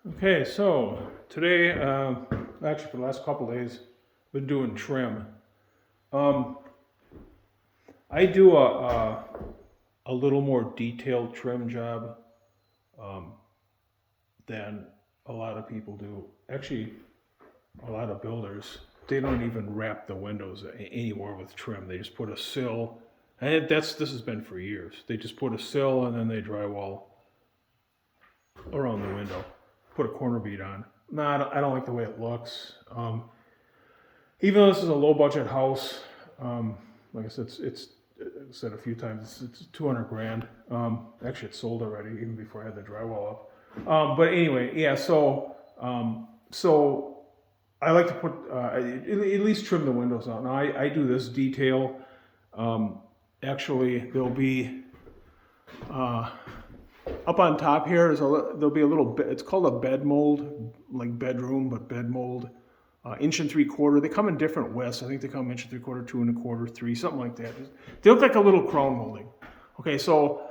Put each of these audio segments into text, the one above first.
Okay, so today, actually for the last couple days, been doing trim. Um, I do a little more detailed trim job um, than a lot of people do. Actually, a lot of builders, they don't even wrap the windows anymore with trim. They just put a sill, and this has been for years. They just put a sill and then they drywall around the window, put a corner bead on. No, I don't like the way it looks. Even though this is a low budget house, like I said, it's I said a few times, it's 200 grand. Actually, it's sold already, even before I had the drywall up. But anyway, yeah. So I like to put at least trim the windows out. Now I do this detail. Actually, there'll be up on top here is there'll be a little. It's called a bed mold, like bedroom, but bed mold. 1.75 inch. They come in different widths. I think they come 1.75 inch, 2.25 inch, 3, something like that. They look like a little crown molding. Okay, so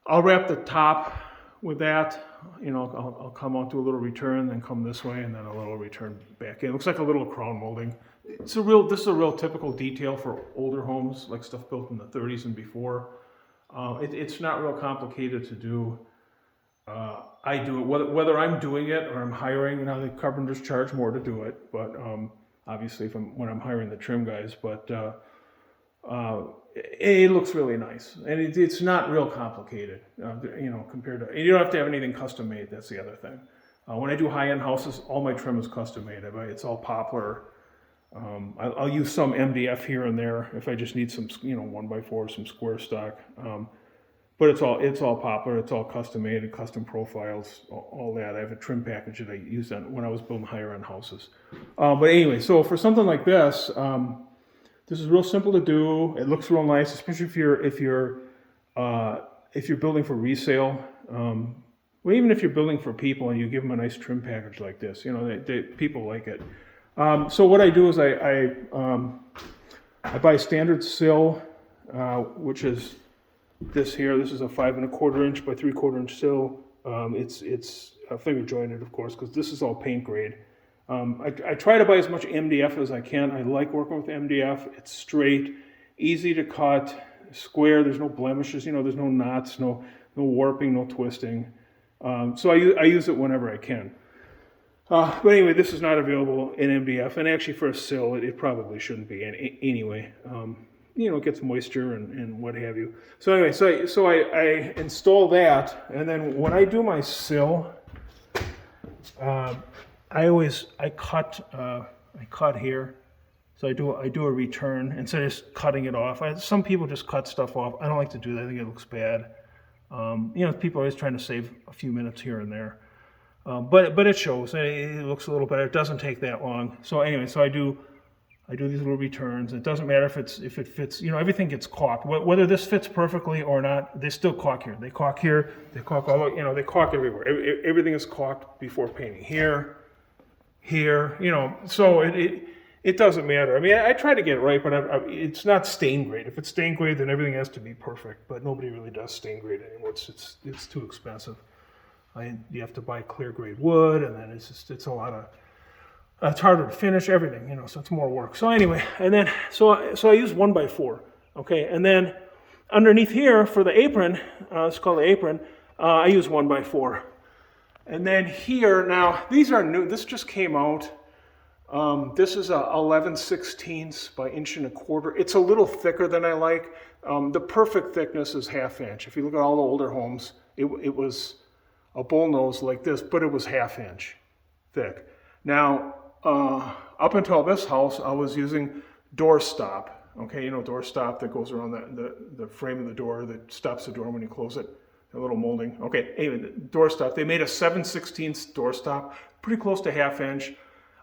I'll wrap the top with that. You know, I'll come out to a little return, then come this way, and then a little return back in. It looks like a little crown molding. This is a real typical detail for older homes, like stuff built in the 30s and before. It's not real complicated to do. I do it whether I'm doing it or I'm hiring. You know, the carpenters charge more to do it, but obviously when I'm hiring the trim guys. But it looks really nice, and it's not real complicated. You know, compared to, and you don't have to have anything custom made. That's the other thing. When I do high-end houses, all my trim is custom made. It's all poplar. I'll use some MDF here and there if I just need some, 1x4, some square stock. But it's all poplar. It's all custom made and custom profiles, all that. I have a trim package that I used when I was building higher end houses. But anyway, so for something like this, this is real simple to do. It looks real nice, especially if you're building for resale. Well, even if you're building for people and you give them a nice trim package like this, people like it. So what I do is I buy a standard sill, which is this here. This is a 5.25 inch by 3/4 inch sill. It's finger jointed, of course, because this is all paint grade. I try to buy as much MDF as I can. I like working with MDF. It's straight, easy to cut, square. There's no blemishes. There's no knots, no warping, no twisting. So I use it whenever I can. But anyway, this is not available in MDF, and actually for a sill, it probably shouldn't be anyway. It gets moisture and what have you. So anyway, so I install that, and then when I do my sill, I cut here. So I do a return instead of just cutting it off. Some people just cut stuff off. I don't like to do that. I think it looks bad. People are always trying to save a few minutes here and there. But it shows. It looks a little better. It doesn't take that long. So anyway, so I do these little returns. It doesn't matter if it fits. Everything gets caulked. Whether this fits perfectly or not, they still caulk here. They caulk here. They caulk all. They caulk everywhere. Everything is caulked before painting. Here. So it doesn't matter. I mean, I try to get it right, but it's not stain grade. If it's stain grade, then everything has to be perfect. But nobody really does stain grade anymore. It's too expensive. You have to buy clear grade wood, and then it's a lot of. It's harder to finish everything, so it's more work. So anyway, and then so I use 1x4, okay, and then underneath here for the apron, it's called the apron. I use 1x4, and then here now these are new. This just came out. This is a 11/16 by 1.25 inch. It's a little thicker than I like. The perfect thickness is 1/2 inch. If you look at all the older homes, it was a bullnose like this, but it was 1/2 inch thick. Now, up until this house, I was using door stop. Okay, door stop that goes around the frame of the door that stops the door when you close it. A little molding. Okay, anyway, the door stop. They made a 7/16 door stop, pretty close to 1/2 inch.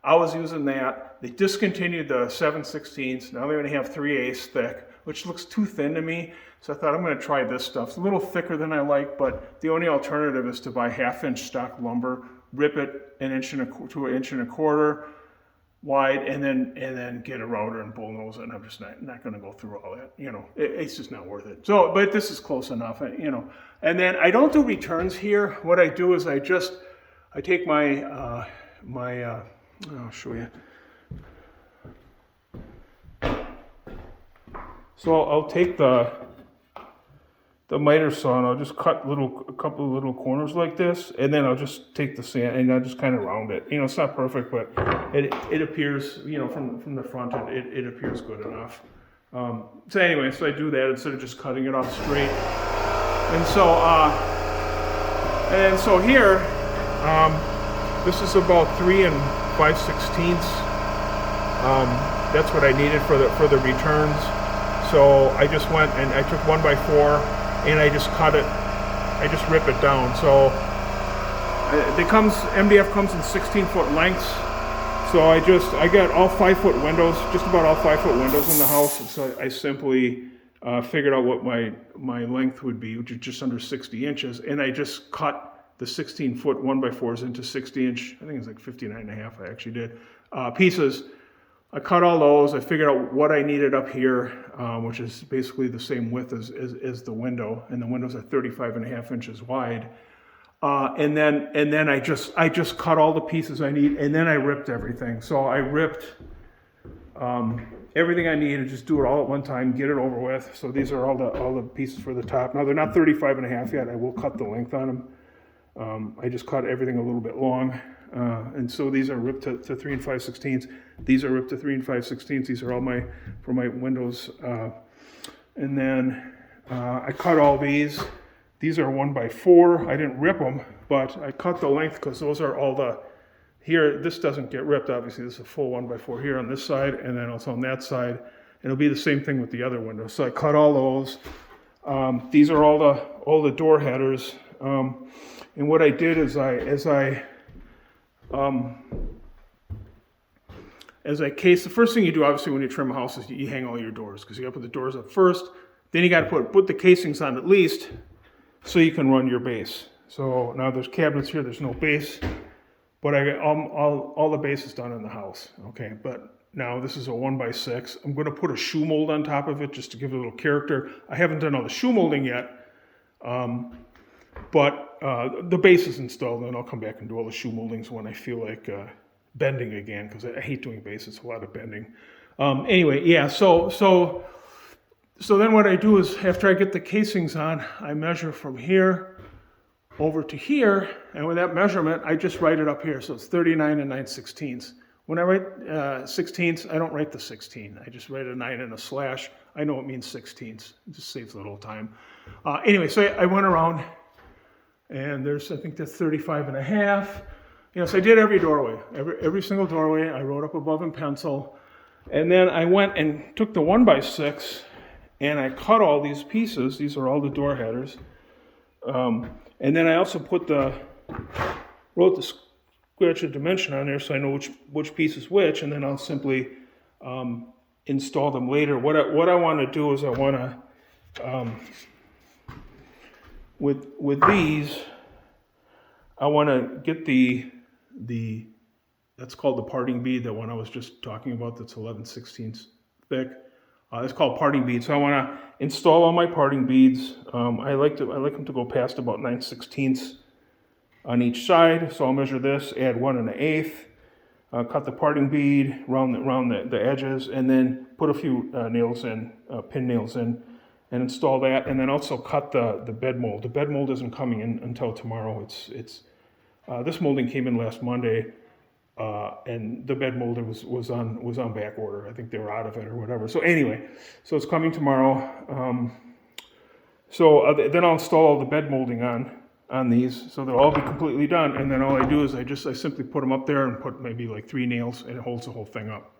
I was using that. They discontinued the 7/16. Now they're going to have 3/8 thick, which looks too thin to me. So I thought I'm going to try this stuff. It's a little thicker than I like, but the only alternative is to buy 1/2 inch stock lumber, rip it 1.25 to 1.25 inch wide, and then get a router and bullnose it. And I'm just not going to go through all that. It's just not worth it. So, but this is close enough. And then I don't do returns here. What I do is I I take my, I'll show you. So I'll take the miter saw and I'll just cut a couple of little corners like this, and then I'll just take the sand and I'll just kind of round it. You know, it's not perfect, but it appears, you know, from the front end, it appears good enough. So anyway, so I do that instead of just cutting it off straight. And so here, this is about 3 5/16. That's what I needed for the returns. So I just went and I took 1x4 and I just cut it. I just rip it down. So MDF comes in 16-foot lengths. So I got all 5-foot windows, just about all 5-foot windows in the house. So I simply figured out what my length would be, which is just under 60 inches. And I just cut the 16-foot 1x4s into 60-inch, I think it's like 59.5 I actually did, pieces. I cut all those. I figured out what I needed up here, which is basically the same width as the window, and the windows are 35.5 inches wide. And then I just cut all the pieces I need, and then I ripped everything. So I ripped everything I need and just do it all at one time, get it over with. So these are all the pieces for the top. Now they're not 35.5 yet. I will cut the length on them. I just cut everything a little bit long. And so these are ripped to 3 5/16. These are ripped to 3 5/16. These are all for my windows. And then I cut all these. These are 1x4. I didn't rip them, but I cut the length because those are all here, this doesn't get ripped, obviously. This is a full 1x4 here on this side, and then also on that side. And it'll be the same thing with the other windows. So I cut all those. These are all the door headers. And what I did is as I case, the first thing you do obviously when you trim a house is you hang all your doors, because you got to put the doors up first. Then you got to put the casings on at least so you can run your base. So now there's cabinets here, there's no base, but I got all the base is done in the house. Okay, but now this is a 1x6. I'm going to put a shoe mold on top of it just to give it a little character. I haven't done all the shoe molding yet, but the base is installed, and then I'll come back and do all the shoe moldings when I feel like bending again, because I hate doing base. It's a lot of bending. Anyway, yeah, so then what I do is after I get the casings on, I measure from here over to here, and with that measurement, I just write it up here. So it's 39 9/16. When I write 16ths, I don't write the 16. I just write a 9 and a slash. I know it means 16ths. It just saves a little time. Anyway, so I went around, and I think that's 35.5. So I did every doorway, every single doorway. I wrote up above in pencil, and then I went and took the 1x6, and I cut all these pieces. These are all the door headers, and then I also wrote the scratch a dimension on there so I know which piece is which, and then I'll simply install them later. What I want to do is I want to with these, I want to get the that's called the parting bead, the one I was just talking about, that's 11/16 thick. It's called parting bead. So I want to install all my parting beads. I like them to go past about 9/16 on each side. So I'll measure this, add 1 1/8, cut the parting bead, round the edges, and then put a few nails in, pin nails in, and install that. And then also cut the bed mold. The bed mold isn't coming in until tomorrow. This molding came in last Monday. And the bed molder was on back order. I think they were out of it or whatever. So anyway, so it's coming tomorrow. Then I'll install all the bed molding on these, so they'll all be completely done. And then all I do is I simply put them up there and put maybe like 3 nails, and it holds the whole thing up.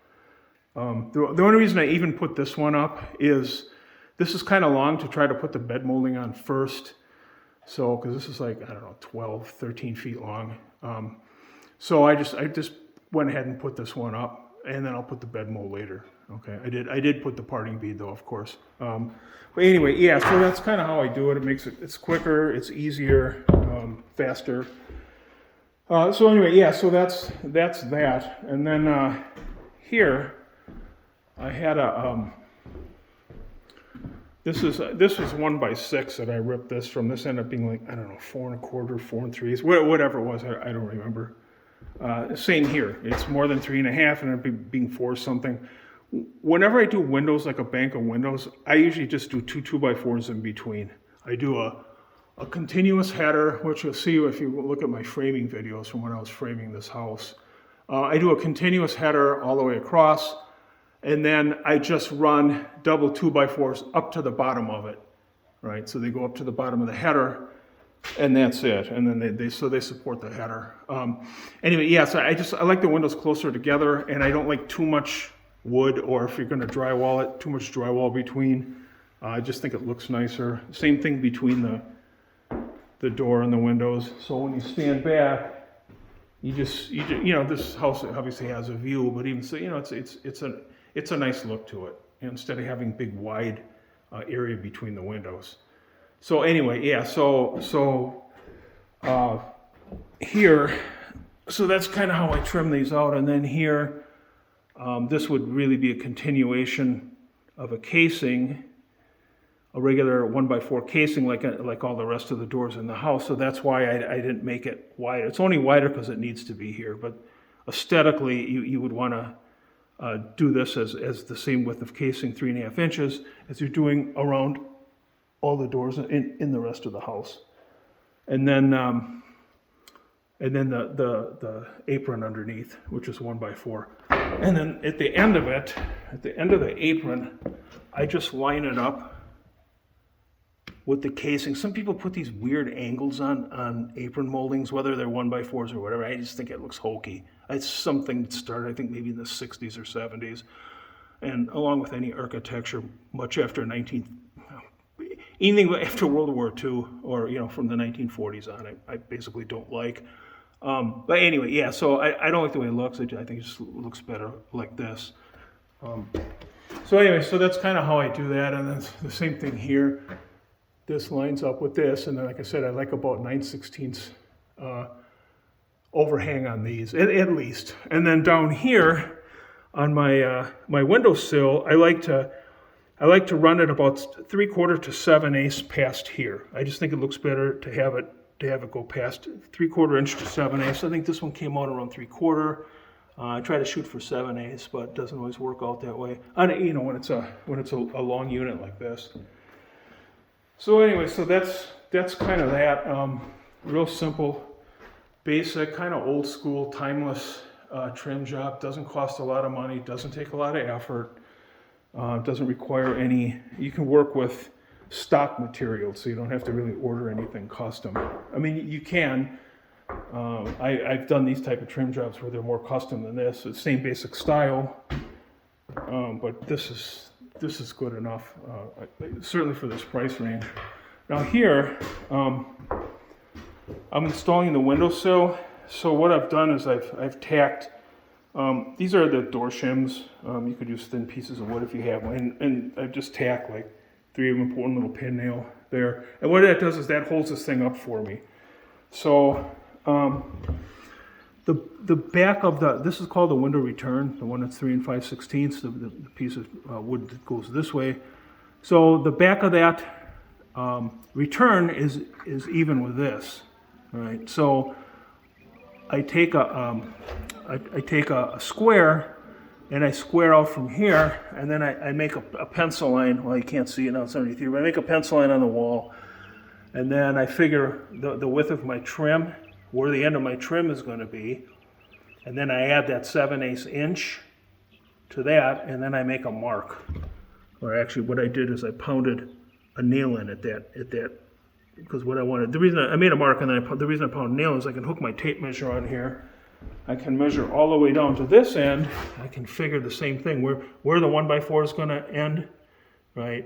The only reason I even put this one up is this is kind of long to try to put the bed molding on first. So because this is like, I don't know, 12, 13 feet long. So I just went ahead and put this one up, and then I'll put the bed mold later. Okay, I did put the parting bead though, of course. But anyway, yeah. So that's kind of how I do it. It's quicker, it's easier, faster. So anyway, yeah. So that's that. And then here, I had This was 1x6 that I ripped this from. This ended up being like, I don't know, 4 1/4, 4 3/8, whatever it was. I don't remember. Same here. It's more than 3 1/2, and it being 4 something. Whenever I do windows, like a bank of windows, I usually just do 2 2x4s in between. I do a continuous header, which you'll see if you look at my framing videos from when I was framing this house. I do a continuous header all the way across, and then I just run double 2x4s up to the bottom of it, right? So they go up to the bottom of the header, and that's it. And then they support the header. Anyway, yeah, so I like the windows closer together, and I don't like too much wood, or if you're going to drywall it, too much drywall between. I just think it looks nicer. Same thing between the door and the windows. So when you stand back, you know, this house obviously has a view, but even so, you know, it's a nice look to it, instead of having big wide area between the windows. So anyway, yeah, so here, so that's kind of how I trim these out. And then here, this would really be a continuation of a casing, a regular 1x4 casing, like all the rest of the doors in the house. So that's why I didn't make it wider. It's only wider because it needs to be here, but aesthetically, you would want to do this as the same width of casing, 3 1/2 inches, as you're doing around all the doors in the rest of the house. And then the apron underneath, which is 1x4. And then at the end of it, at the end of the apron, I just line it up with the casing. Some people put these weird angles on apron moldings, whether they're 1x4s or whatever. I just think it looks hokey. It's something that started, I think, maybe in the 60s or 70s. And along with any architecture, much after anything after World War II, or, you know, from the 1940s on, I basically don't like. But anyway, yeah, so I don't like the way it looks. I think it just looks better like this. So anyway, so that's kind of how I do that. And then the same thing here. This lines up with this, and then, like I said, I like about 9/16 overhang on these, at least. And then down here on my my windowsill, I like to run it about 3/4 to 7/8 past here. I just think it looks better to have it go past 3/4 inch to 7/8. I think this one came out around 3/4. I try to shoot for 7/8, but it doesn't always work out that way. You know, when it's a long unit like this. So anyway, so that's kind of that. Real simple, basic, kind of old school, timeless trim job. Doesn't cost a lot of money. Doesn't take a lot of effort. Doesn't require any. You can work with stock materials, so you don't have to really order anything custom. I mean, you can. I've done these type of trim jobs where they're more custom than this. It's the same basic style, but this is good enough, certainly for this price range. Now here, I'm installing the windowsill. So what I've done is I've tacked, these are the door shims. You could use thin pieces of wood if you have one. And I've just tacked like 3 of them, put one little pin nail there. And what that does is that holds this thing up for me. So the back of this is called the window return, the one that's 3 5/16, the piece of wood that goes this way. So the back of that return is even with this, right? So I take a square, and I square out from here, and then I make a pencil line. Well, you can't see it now, it's underneath here, but I make a pencil line on the wall, and then I figure the width of my trim, where the end of my trim is going to be, and then I add that 7/8 inch to that, and then I make a mark. Or actually, what I did is I pounded a nail in at that, because what I wanted, the reason I made a mark, and then the reason I pounded a nail is I can hook my tape measure on here. I can measure all the way down to this end. I can figure the same thing, where the 1x4 is going to end, right?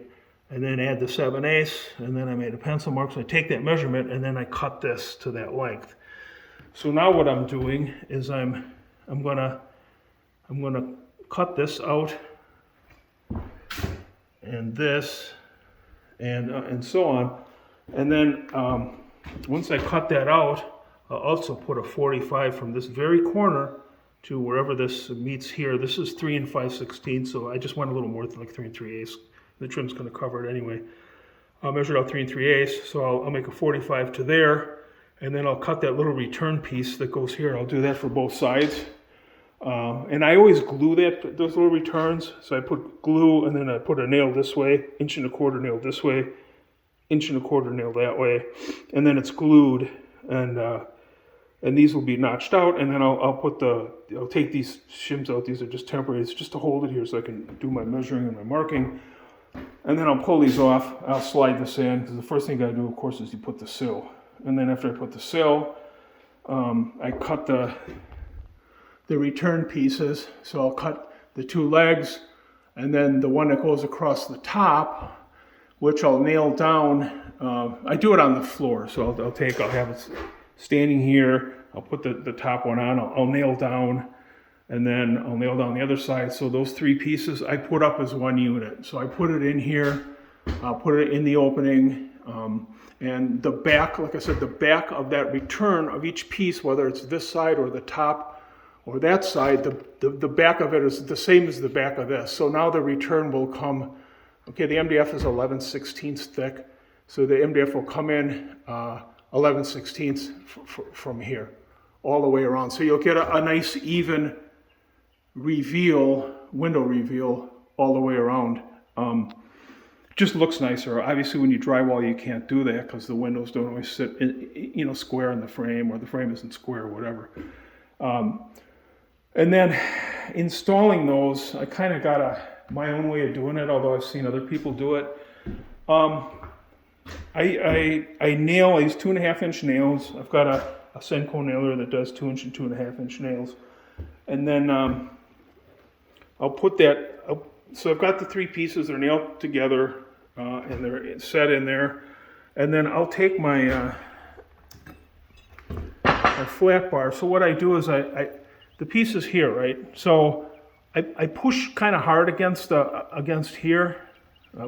And then add the 7/8, and then I made a pencil mark. So I take that measurement, and then I cut this to that length. So now what I'm doing is I'm gonna cut this out, and this, and so on. And then once I cut that out, I'll also put a 45 from this very corner to wherever this meets here. This is 3 5/16, so I just went a little more than like 3 3/8, The trim's going to cover it anyway. I measured out 3 3/8, so I'll make a 45 to there, and then I'll cut that little return piece that goes here. I'll do that for both sides. And I always glue those little returns. So I put glue, and then I put a nail this way, 1.25" nail this way, 1.25" nail that way, and then it's glued. And these will be notched out, and then I'll take these shims out. These are just temporary. It's just to hold it here so I can do my measuring and my marking. And then I'll pull these off. I'll slide this in, because the first thing you got to do, of course, is you put the sill. And then after I put the sill, I cut the return pieces. So I'll cut the 2 legs, and then the one that goes across the top, which I'll nail down. I do it on the floor, so I'll have it standing here. I'll put the top one on. I'll nail down, and then I'll nail down the other side. So those 3 pieces I put up as one unit. So I put it in here. I'll put it in the opening. And the back, like I said, the back of that return of each piece, whether it's this side or the top or that side, the back of it is the same as the back of this. So now the return will come, okay, the MDF is 11/16 thick. So the MDF will come in 11/16 from here, all the way around. So you'll get a nice even window reveal all the way around. Just looks nicer. Obviously, when you drywall, you can't do that because the windows don't always sit square in the frame, or the frame isn't square, or whatever. And then installing those, I kind of got my own way of doing it, although I've seen other people do it. I nail these 2.5" nails. I've got a Senko nailer that does 2" and 2.5" nails. And then I'll put that, so I've got the 3 pieces, they're nailed together, and they're set in there. And then I'll take my flat bar. So what I do is the piece is here, right? So I push kind of hard against here.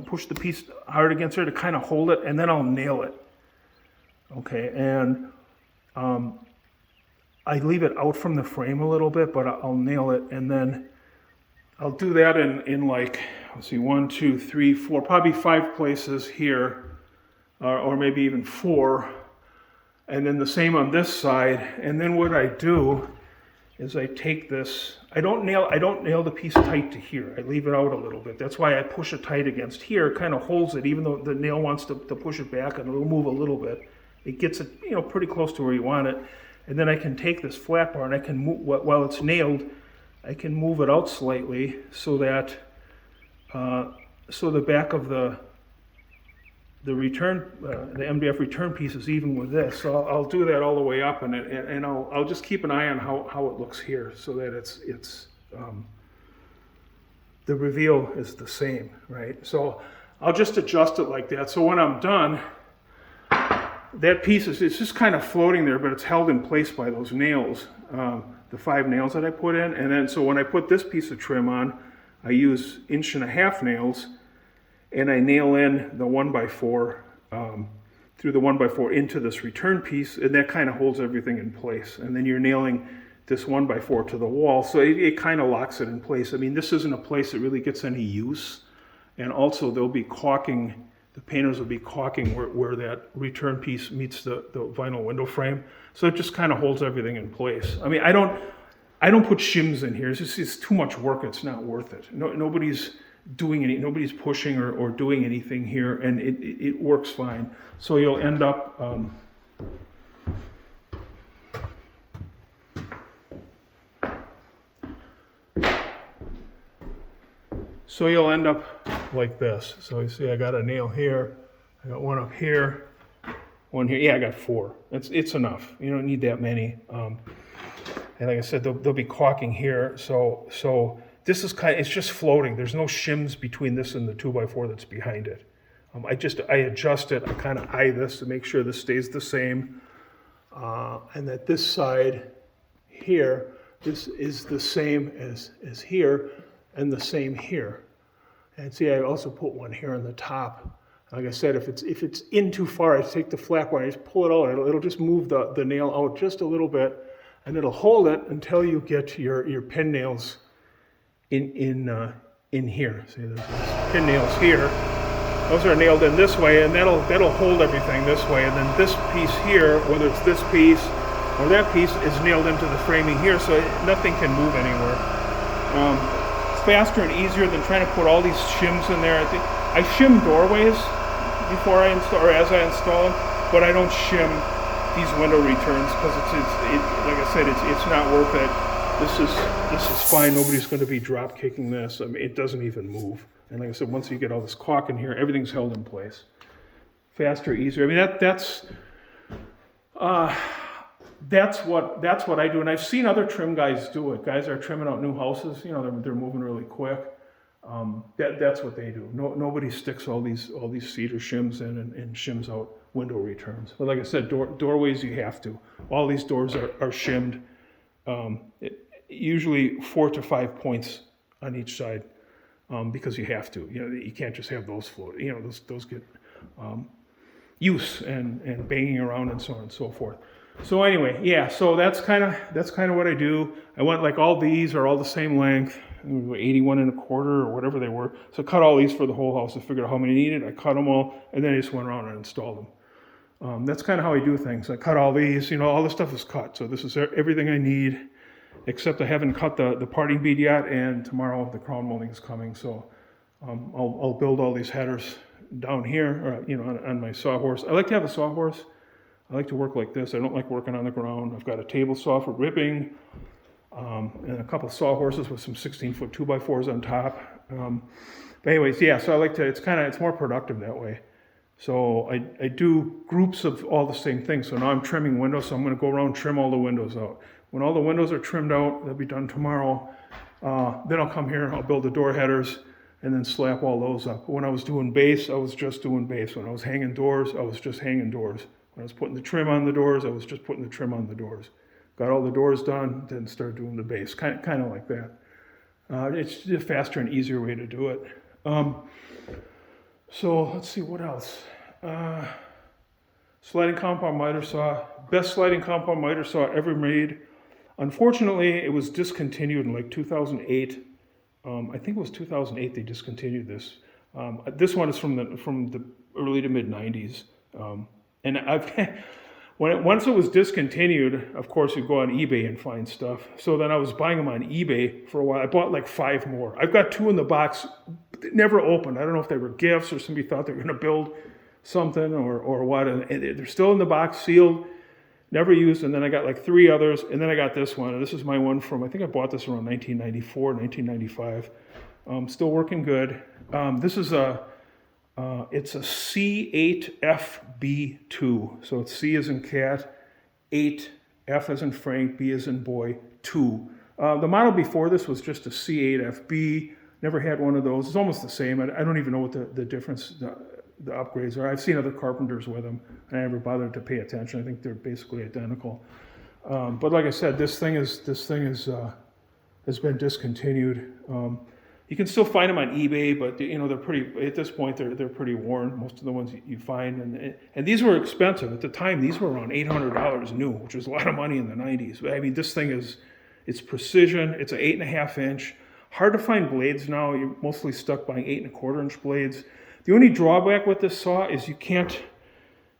Push the piece hard against there to kind of hold it, and then I'll nail it. Okay, and I leave it out from the frame a little bit, but I'll nail it, and then I'll do that in like, let's see, 1, 2, 3, 4, probably 5 places here, or maybe even 4, and then the same on this side. And then what I do is I take this, I don't nail the piece tight to here. I leave it out a little bit. That's why I push it tight against here. It kind of holds it, even though the nail wants to push it back, and it'll move a little bit. It gets it, pretty close to where you want it. And then I can take this flat bar, and I can move, while it's nailed, I can move it out slightly so that so the back of the return, the MDF return piece is even with this. So I'll do that all the way up, and I'll just keep an eye on how it looks here, so that it's the reveal is the same, right? So I'll just adjust it like that. So when I'm done, that piece it's just kind of floating there, but it's held in place by those nails, the 5 nails that I put in. And then so when I put this piece of trim on, I use 1.5" nails. And I nail in the 1x4 through the 1x4 into this return piece, and that kind of holds everything in place. And then you're nailing this 1x4 to the wall, so it kind of locks it in place. I mean, this isn't a place that really gets any use, and also they'll be caulking. The painters will be caulking where that return piece meets the vinyl window frame, so it just kind of holds everything in place. I mean, I don't put shims in here. It's too much work. It's not worth it. Nobody's pushing or doing anything here, and it works fine. So you'll end up like this. So you see I got a nail here, I got one up here, one here. Yeah, I got 4. It's enough. You don't need that many. And like I said, they'll be caulking here. So this is it's just floating. There's no shims between this and the 2x4 that's behind it. I adjust it. I kind of eye this to make sure this stays the same, and that this side here, this is the same as here, and the same here. And see, I also put one here on the top. Like I said, if it's in too far, I take the flat bar, I just pull it out. It'll just move the nail out just a little bit, and it'll hold it until you get your pin nails in in here. See, there's these pin nails here. Those are nailed in this way, and that'll hold everything this way. And then this piece here, whether it's this piece or that piece, is nailed into the framing here, so nothing can move anywhere. It's faster and easier than trying to put all these shims in there. I shim doorways before I install, or as I install them, but I don't shim these window returns because like I said, it's not worth it. This is fine. Nobody's going to be drop kicking this. I mean, it doesn't even move. And like I said, once you get all this caulk in here, everything's held in place. Faster, easier. I mean, that's what I do. And I've seen other trim guys do it. Guys are trimming out new houses. You know, they're moving really quick. That's what they do. Nobody sticks all these cedar shims in and shims out window returns. But like I said, doorways you have to. All these doors are shimmed. Usually 4 to 5 points on each side. Because you have to, you know, you can't just have those float. You know, those get use and banging around and so on and so forth. So anyway, yeah. So that's kind of what I do. I want like all these are all the same length, 81 1/4 or whatever they were. So I cut all these for the whole house. I figured out how many needed. I cut them all, and then I just went around and installed them. That's kind of how I do things. I cut all these. You know, all this stuff is cut. So this is everything I need. Except I haven't cut the parting bead yet, and tomorrow the crown molding is coming, so I'll build all these headers down here, or, you know, on my sawhorse. I like to have a sawhorse. I like to work like this. I don't like working on the ground. I've got a table saw for ripping, and a couple of sawhorses with some 16-foot 2x4s on top. But anyways, yeah. So I like to. It's more productive that way. So I do groups of all the same things. So now I'm trimming windows. So I'm going to go around and trim all the windows out. When all the windows are trimmed out, they'll be done tomorrow. Then I'll come here, I'll build the door headers, and then slap all those up. When I was doing base, I was just doing base. When I was hanging doors, I was just hanging doors. When I was putting the trim on the doors, I was just putting the trim on the doors. Got all the doors done, then started doing the base. Kind of like that. It's a faster and easier way to do it. So let's see, what else? Sliding compound miter saw. Best sliding compound miter saw ever made. Unfortunately, it was discontinued in like 2008. I think it was 2008 they discontinued this. This one is from the early to mid 90s. And once it was discontinued, of course, you go on eBay and find stuff. So then I was buying them on eBay for a while. I bought like 5 more. I've got 2 in the box, never opened. I don't know if they were gifts or somebody thought they were going to build something or what. And they're still in the box, sealed. Never used, and then I got like 3 others, and then I got this one. And this is my one from, I think I bought this around 1994, 1995. Still working good. This is it's a C8FB2. So it's C as in cat, 8, F as in Frank, B as in boy, 2. The model before this was just a C8FB. Never had one of those. It's almost the same. I don't even know what the difference, the upgrades are. I've seen other carpenters with them, and I never bothered to pay attention. I think they're basically identical. But like I said, this thing has been discontinued. You can still find them on eBay, but you know they're pretty. At this point, they're pretty worn. Most of the ones you find, and these were expensive at the time. These were around $800 new, which was a lot of money in the 90s. But I mean, this thing it's precision. It's an 8.5 inch. Hard to find blades now. You're mostly stuck buying 8 1/4 inch blades. The only drawback with this saw is you can't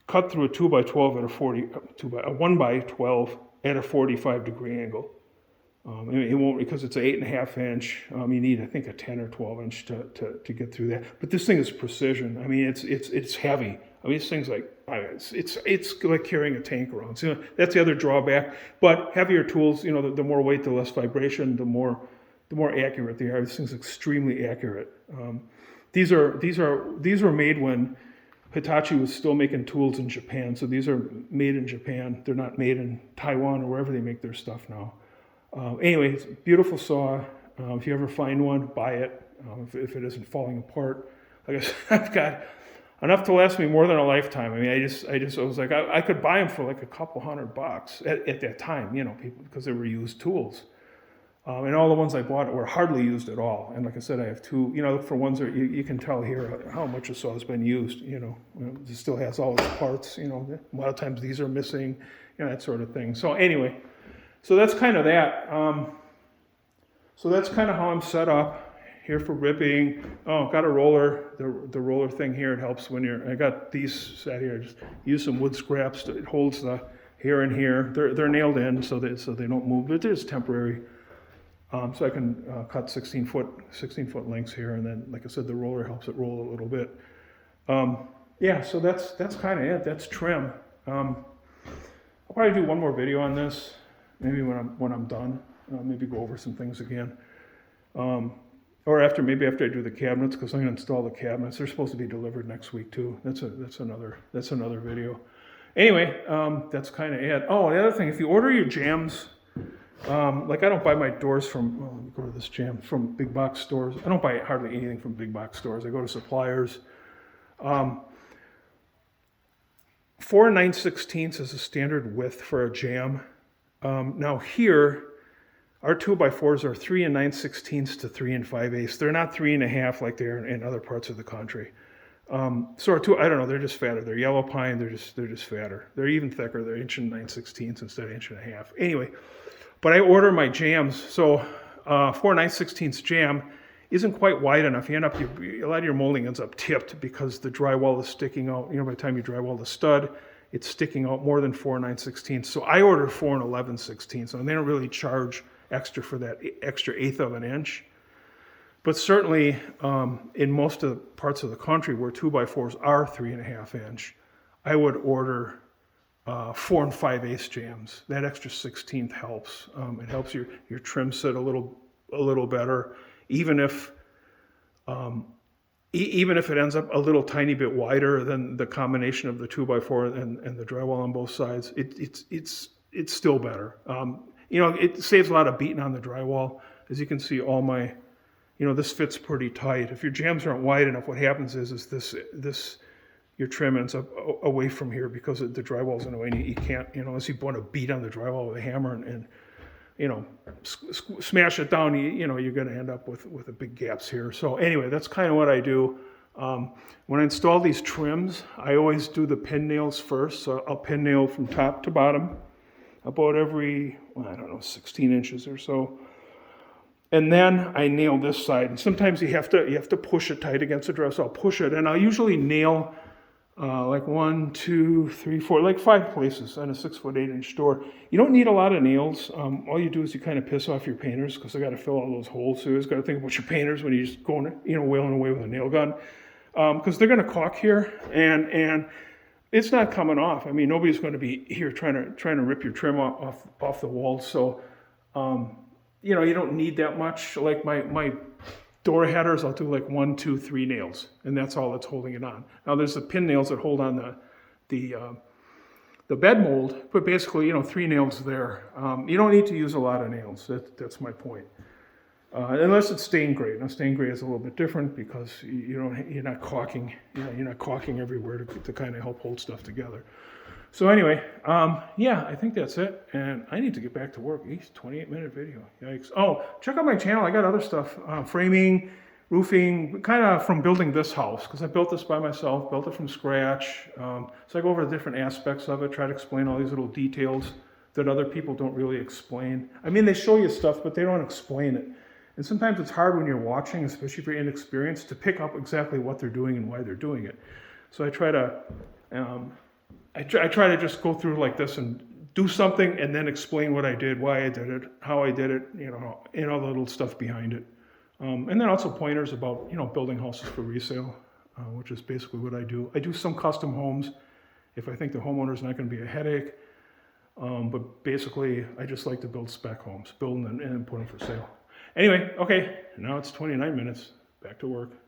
cut through a 2x12 at a 1x12 at a 45 degree angle. It won't, because it's an 8.5 inch. You need, I think, a 10 or 12 inch to get through that. But this thing is precision. I mean, it's heavy. I mean, this thing's like, it's like carrying a tank around. So that's the other drawback. But heavier tools, you know, the more weight, the less vibration, the more accurate they are. This thing's extremely accurate. These were made when Hitachi was still making tools in Japan. So these are made in Japan. They're not made in Taiwan or wherever they make their stuff now. Anyway, it's a beautiful saw. If you ever find one, buy it. If it isn't falling apart. Like I said, I've got enough to last me more than a lifetime. I mean, I was like, I could buy them for like a couple $100 at that time, you know, because they were used tools. And all the ones I bought were hardly used at all. And like I said, I have 2, you know, for ones that you can tell here how much a saw has been used, you know. It still has all its parts, you know. A lot of times these are missing, you know, that sort of thing. So anyway, so that's kind of that. So that's kind of how I'm set up. here for ripping. Oh, got a roller. The roller thing here, it helps when I got these set here. Just use some wood scraps. It holds the here and here. They're nailed in so they don't move. But they're just temporary. So I can cut 16 foot lengths here, and then, like I said, the roller helps it roll a little bit. Yeah, so that's kind of it. That's trim. I'll probably do one more video on this, maybe when I'm done. Maybe go over some things again. Or maybe after I do the cabinets, because I'm going to install the cabinets. They're supposed to be delivered next week too. That's another video. Anyway, that's kind of it. Oh, the other thing, if you order your jams, like I don't buy my doors from, let me go to this jam, from big box stores. I don't buy hardly anything from big box stores. I go to suppliers. 4 9/16 is a standard width for a jam. Now here, our 2x4s are 3 9/16 to 3 5/8. They're not 3 1/2 like they are in other parts of the country. So I don't know, they're just fatter. They're yellow pine, they're just fatter. They're even thicker, they're 1 9/16 instead of 1 1/2. Anyway, but I order my jams, so 4 9/16 jam isn't quite wide enough. A lot of your molding ends up tipped because the drywall is sticking out. By the time you drywall the stud, it's sticking out more than 4 9/16. So I order 4 11/16, and they don't really charge extra for that extra 1/8 of an inch. But certainly in most of the parts of the country where 2x4s are 3 1/2 inch, I would order 4 5/8 jams. That extra 16th helps. It helps your trim sit a little better, even if it ends up a little tiny bit wider than the combination of the 2x4 and the drywall on both sides. It's still better. It saves a lot of beating on the drywall. As you can see, all my, this fits pretty tight. If your jams aren't wide enough, what happens is this your trim ends up away from here because the drywall's in the way. And you can't, unless you want to beat on the drywall with a hammer and smash it down, you're going to end up with the big gaps here. So anyway, that's kind of what I do. When I install these trims, I always do the pin nails first. So I'll pin nail from top to bottom, about every, 16 inches or so. And then I nail this side. And sometimes you have to push it tight against the dress. So I'll push it, and I'll usually nail like 1, 2, 3, 4, like 5 places on a 6'8" door. You don't need a lot of nails. All you do is you kind of piss off your painters because they got to fill all those holes. So you just got to think about your painters when you're just going, wailing away with a nail gun, because they're going to caulk here, and it's not coming off. I mean, nobody's going to be here trying to rip your trim off the walls. So, you don't need that much. Like my door headers, I'll do like 1, 2, 3 nails, and that's all that's holding it on. Now there's the pin nails that hold on the bed mold, but basically, 3 nails there. You don't need to use a lot of nails. That's my point. Unless it's stained gray. Now stained gray is a little bit different because you're not caulking. You're not caulking everywhere to kind of help hold stuff together. So anyway, yeah, I think that's it. And I need to get back to work. 28-minute video. Yikes. Oh, check out my channel. I got other stuff. Framing, roofing, kind of from building this house. Because I built this by myself, built it from scratch. So I go over the different aspects of it, try to explain all these little details that other people don't really explain. I mean, they show you stuff, but they don't explain it. And sometimes it's hard when you're watching, especially if you're inexperienced, to pick up exactly what they're doing and why they're doing it. So I try to just go through like this and do something and then explain what I did, why I did it, how I did it, and all the little stuff behind it. And then also pointers about, building houses for resale, which is basically what I do. I do some custom homes if I think the homeowner's not going to be a headache. But basically, I just like to build spec homes, build them and put them for sale. Anyway, okay, now it's 29 minutes. Back to work.